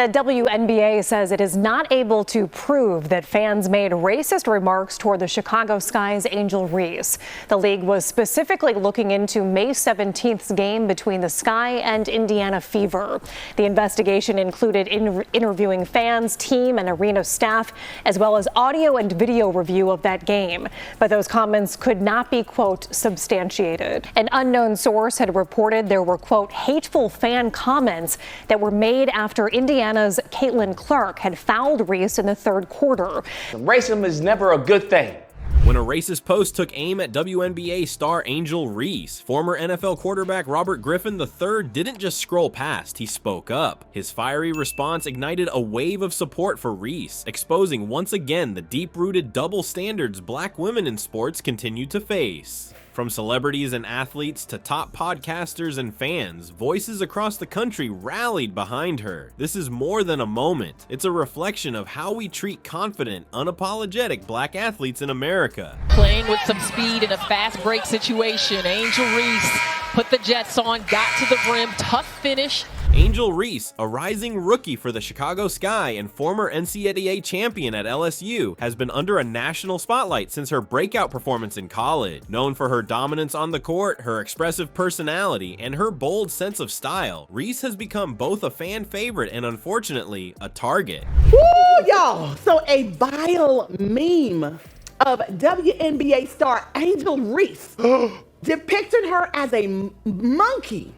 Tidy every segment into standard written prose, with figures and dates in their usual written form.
The WNBA says it is not able to prove that fans made racist remarks toward the Chicago Sky's Angel Reese. The league was specifically looking into May 17th's game between the Sky and Indiana Fever. The investigation included interviewing fans, team, and arena staff, as well as audio and video review of that game. But those comments could not be, quote, substantiated. An unknown source had reported there were, quote, hateful fan comments that were made after Indiana's Caitlin Clark had fouled Reese in the third quarter. Racism is never a good thing. When a racist post took aim at WNBA star Angel Reese, former NFL quarterback Robert Griffin III didn't just scroll past, he spoke up. His fiery response ignited a wave of support for Reese, exposing once again the deep-rooted double standards black women in sports continue to face. From celebrities and athletes to top podcasters and fans, voices across the country rallied behind her. This is more than a moment. It's a reflection of how we treat confident, unapologetic black athletes in America. Playing with some speed in a fast break situation, Angel Reese put the Jets on, got to the rim, tough finish. Angel Reese, a rising rookie for the Chicago Sky and former NCAA champion at LSU, has been under a national spotlight since her breakout performance in college. Known for her dominance on the court, her expressive personality, and her bold sense of style, Reese has become both a fan favorite and, unfortunately, a target. Woo, y'all! So a vile meme of WNBA star Angel Reese depicting her as a monkey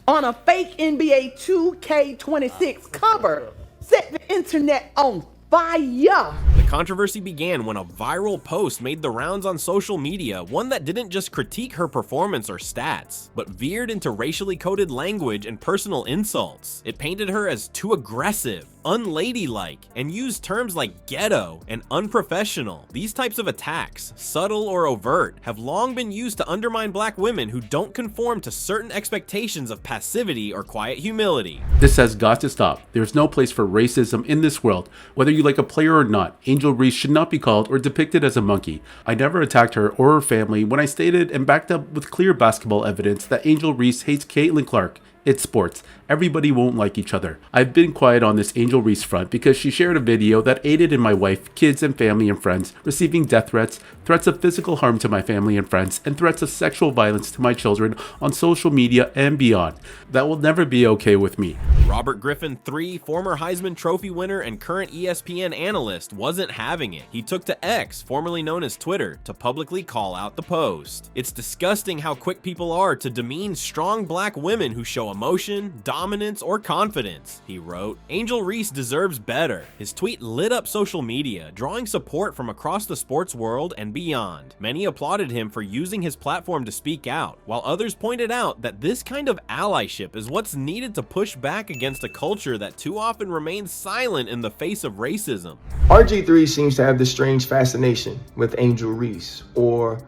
on a fake NBA 2K26 cover set the internet on fire. The controversy began when a viral post made the rounds on social media, one that didn't just critique her performance or stats, but veered into racially coded language and personal insults. It painted her as too aggressive, unladylike, and used terms like ghetto and unprofessional. These types of attacks, subtle or overt, have long been used to undermine black women who don't conform to certain expectations of passivity or quiet humility. This has got to stop. There's no place for racism in this world. Whether you like a player or not, Angel Reese should not be called or depicted as a monkey. I never attacked her or her family when I stated and backed up with clear basketball evidence that Angel Reese hates Caitlin Clark. It's sports. Everybody won't like each other. I've been quiet on this Angel Reese front because she shared a video that aided in my wife, kids, and family and friends receiving death threats, threats of physical harm to my family and friends, and threats of sexual violence to my children on social media and beyond. That will never be okay with me. Robert Griffin III, former Heisman Trophy winner and current ESPN analyst, wasn't having it. He took to X, formerly known as Twitter, to publicly call out the post. It's disgusting how quick people are to demean strong black women who show emotion, dominance, or confidence, he wrote. Angel Reese deserves better. His tweet lit up social media, drawing support from across the sports world and beyond. Many applauded him for using his platform to speak out, while others pointed out that this kind of allyship is what's needed to push back against a culture that too often remains silent in the face of racism. RGIII seems to have this strange fascination with Angel Reese, or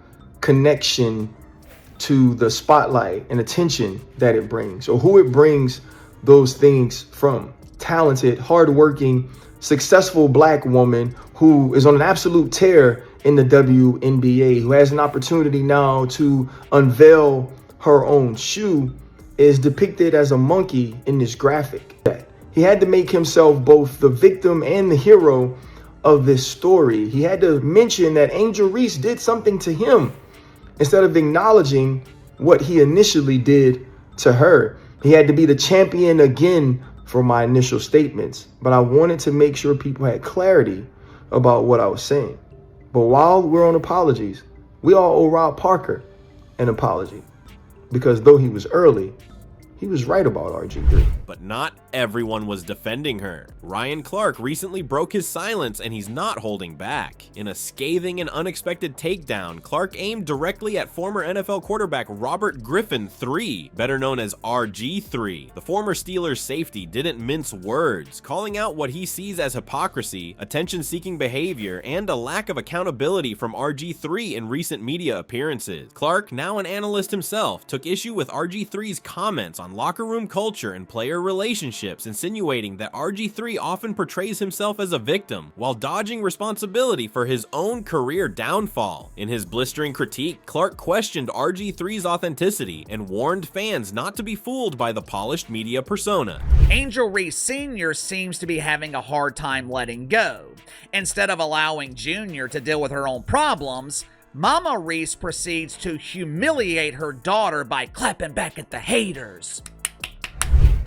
connection to the spotlight and attention that it brings, or who it brings those things from. Talented, hardworking, successful black woman who is on an absolute tear in the WNBA, who has an opportunity now to unveil her own shoe, is depicted as a monkey in this graphic. He had to make himself both the victim and the hero of this story. He had to mention that Angel Reese did something to him, instead of acknowledging what he initially did to her. He had to be the champion again for my initial statements, but I wanted to make sure people had clarity about what I was saying. But while we're on apologies, we all owe Rob Parker an apology, because though he was early, he was right about RG3. But not everyone was defending her. Ryan Clark recently broke his silence, and he's not holding back. In a scathing and unexpected takedown, Clark aimed directly at former NFL quarterback Robert Griffin III, better known as RG3. The former Steelers safety didn't mince words, calling out what he sees as hypocrisy, attention-seeking behavior, and a lack of accountability from RG3 in recent media appearances. Clark, now an analyst himself, took issue with RG3's comments on locker room culture and player their relationships, insinuating that RG3 often portrays himself as a victim while dodging responsibility for his own career downfall. In his blistering critique, Clark questioned RG3's authenticity and warned fans not to be fooled by the polished media persona. Angel Reese Sr. seems to be having a hard time letting go. Instead of allowing Junior to deal with her own problems, Mama Reese proceeds to humiliate her daughter by clapping back at the haters.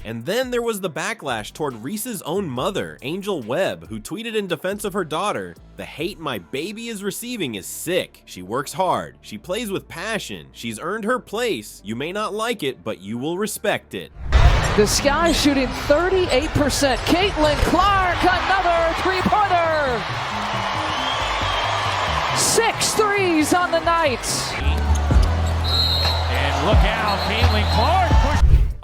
And then there was the backlash toward Reese's own mother, Angel Webb, who tweeted in defense of her daughter, "The hate my baby is receiving is sick. She works hard. She plays with passion. She's earned her place. You may not like it, but you will respect it." The Sky shooting 38%. Caitlin Clark, another three-pointer. 6 threes on the night. And look out, Caitlin Clark.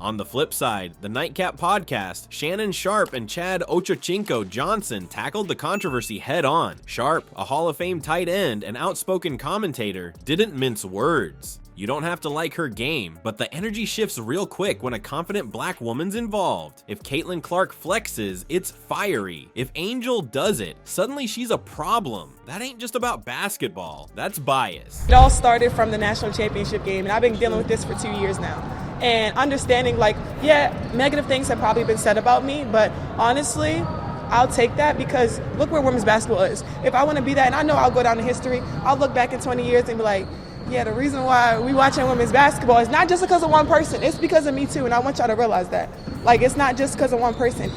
On the flip side, the Nightcap podcast, Shannon Sharp and Chad Ochochinco Johnson tackled the controversy head on. Sharp, a Hall of Fame tight end and outspoken commentator, didn't mince words. You don't have to like her game, but the energy shifts real quick when a confident black woman's involved. If Caitlin Clark flexes, it's fiery. If Angel does it, suddenly she's a problem. That ain't just about basketball, that's bias. It all started from the national championship game, and I've been dealing with this for 2 years now. And understanding, like, yeah, negative things have probably been said about me, but honestly, I'll take that because look where women's basketball is. If I want to be that, and I know I'll go down in history, I'll look back in 20 years and be like, yeah, the reason why we watching women's basketball is not just because of one person. It's because of me too, and I want y'all to realize that. Like, it's not just because of one person.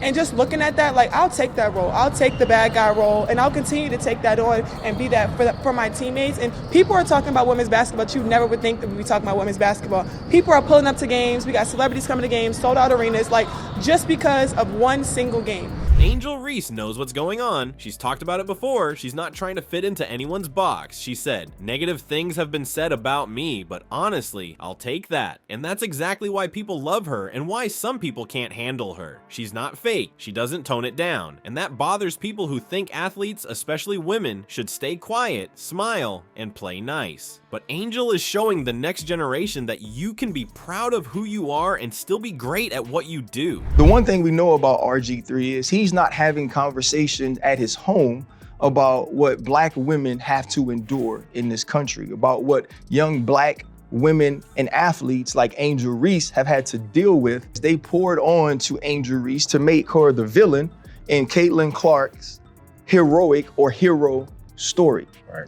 And just looking at that, like, I'll take that role. I'll take the bad guy role, and I'll continue to take that on and be that for my teammates. And people are talking about women's basketball, but you never would think that we'd be talking about women's basketball. People are pulling up to games. We got celebrities coming to games, sold out arenas, like, just because of one single game. Angel Reese knows what's going on. She's talked about it before. She's not trying to fit into anyone's box. She said, "Negative things have been said about me, but honestly, I'll take that." And that's exactly why people love her and why some people can't handle her. She's not fake. She doesn't tone it down. And that bothers people who think athletes, especially women, should stay quiet, smile, and play nice. But Angel is showing the next generation that you can be proud of who you are and still be great at what you do. The one thing we know about RG3 is he's not having conversations at his home about what black women have to endure in this country, about what young black women and athletes like Angel Reese have had to deal with. They poured on to Angel Reese to make her the villain in Caitlin Clark's heroic or hero story. Right.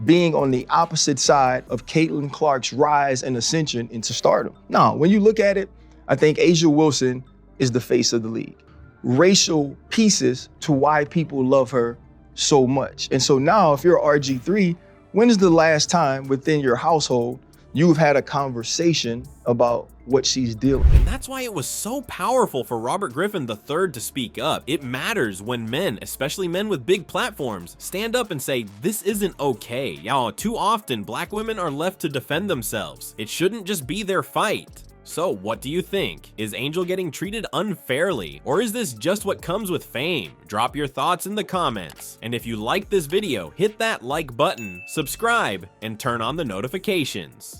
Being on the opposite side of Caitlin Clark's rise and ascension into stardom. Now, when you look at it, I think A'ja Wilson is the face of the league. Racial pieces to why people love her so much. And so now if you're RG3, when is the last time within your household you've had a conversation about what she's dealing with? And that's why it was so powerful for Robert Griffin III to speak up. It matters when men, especially men with big platforms, stand up and say, this isn't okay. Y'all, too often black women are left to defend themselves. It shouldn't just be their fight. So what do you think? Is Angel getting treated unfairly? Or is this just what comes with fame? Drop your thoughts in the comments. And if you like this video, hit that like button, subscribe, and turn on the notifications.